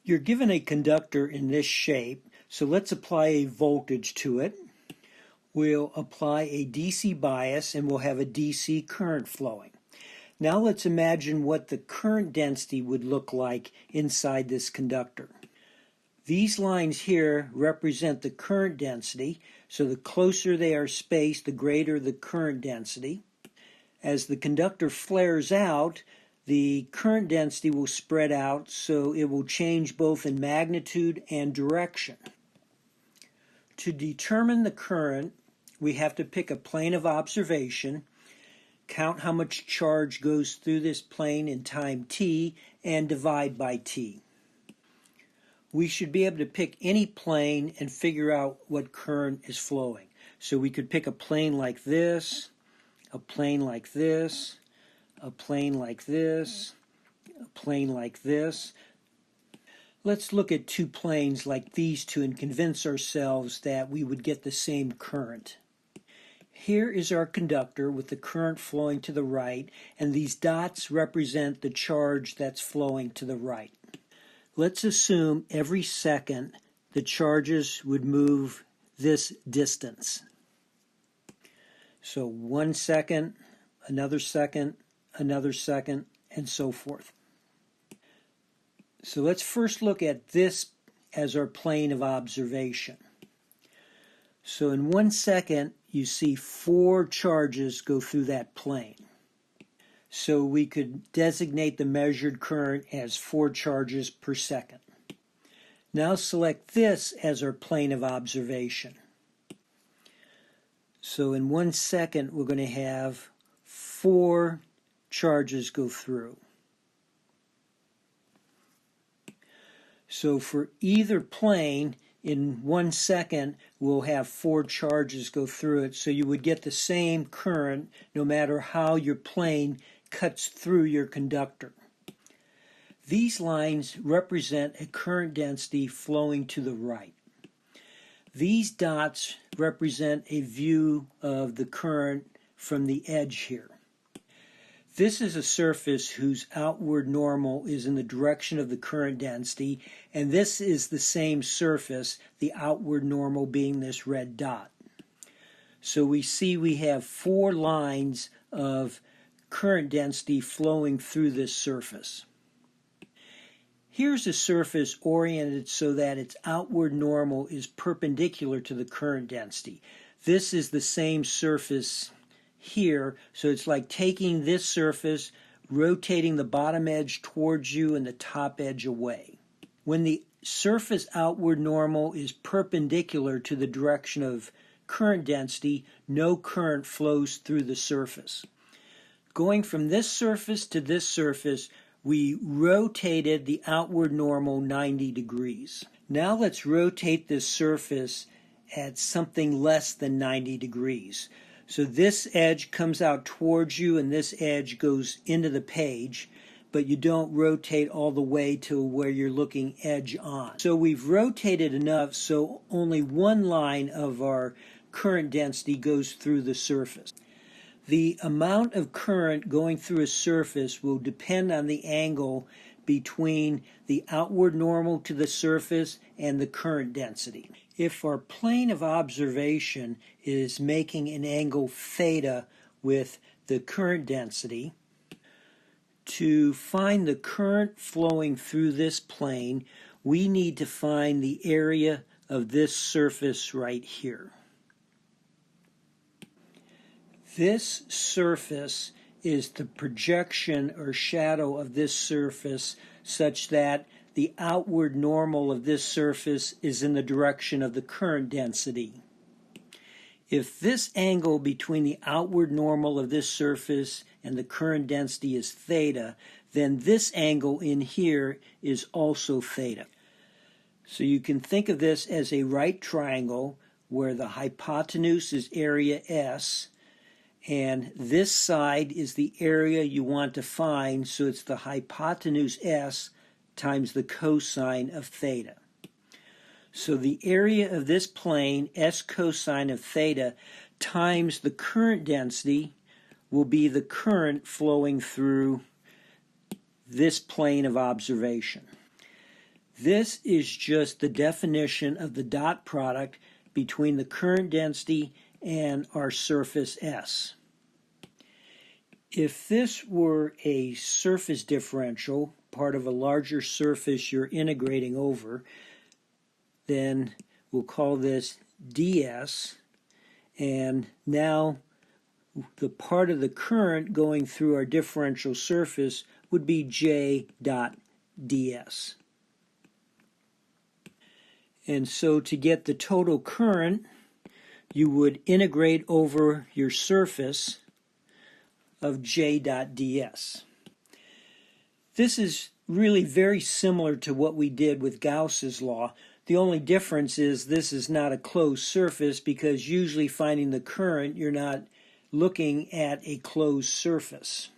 You're given a conductor in this shape, so let's apply a voltage to it. We'll apply a DC bias and we'll have a DC current flowing. Now let's imagine what the current density would look like inside this conductor. These lines here represent the current density, so the closer they are spaced, the greater the current density. As the conductor flares out, the current density will spread out, so it will change both in magnitude and direction. To determine the current, we have to pick a plane of observation, count how much charge goes through this plane in time t, and divide by t. We should be able to pick any plane and figure out what current is flowing. So we could pick a plane like this, a plane like this, a plane like this, a plane like this. Let's look at two planes like these two and convince ourselves that we would get the same current. Here is our conductor with the current flowing to the right, and these dots represent the charge that's flowing to the right. Let's assume every second the charges would move this distance. So 1 second, another second, another second, and so forth. So let's first look at this as our plane of observation. So in 1 second, you see 4 charges go through that plane. So we could designate the measured current as 4 charges per second. Now select this as our plane of observation. So in 1 second, we're going to have 4 charges go through. So for either plane, in 1 second, we'll have 4 charges go through it, so you would get the same current no matter how your plane cuts through your conductor. These lines represent a current density flowing to the right. These dots represent a view of the current from the edge here. This is a surface whose outward normal is in the direction of the current density, and this is the same surface, the outward normal being this red dot. So we see we have 4 lines of current density flowing through this surface. Here's a surface oriented so that its outward normal is perpendicular to the current density. This is the same surface here, so it's like taking this surface, rotating the bottom edge towards you and the top edge away. When the surface outward normal is perpendicular to the direction of current density, no current flows through the surface. Going from this surface to this surface, we rotated the outward normal 90 degrees. Now let's rotate this surface at something less than 90 degrees. So this edge comes out towards you and this edge goes into the page, but you don't rotate all the way to where you're looking edge on. So we've rotated enough so only one line of our current density goes through the surface. The amount of current going through a surface will depend on the angle between the outward normal to the surface and the current density. If our plane of observation is making an angle theta with the current density, to find the current flowing through this plane, we need to find the area of this surface right here. This surface is the projection or shadow of this surface such that the outward normal of this surface is in the direction of the current density. If this angle between the outward normal of this surface and the current density is theta, then this angle in here is also theta. So you can think of this as a right triangle where the hypotenuse is area S, and this side is the area you want to find, so it's the hypotenuse S times the cosine of theta. So the area of this plane, S cosine of theta, times the current density will be the current flowing through this plane of observation. This is just the definition of the dot product between the current density and our surface S. If this were a surface differential, part of a larger surface you're integrating over, then we'll call this ds, and now the part of the current going through our differential surface would be J dot ds. And so to get the total current, you would integrate over your surface of J dot ds. This is really very similar to what we did with Gauss's law. The only difference is this is not a closed surface, because usually finding the current, you're not looking at a closed surface.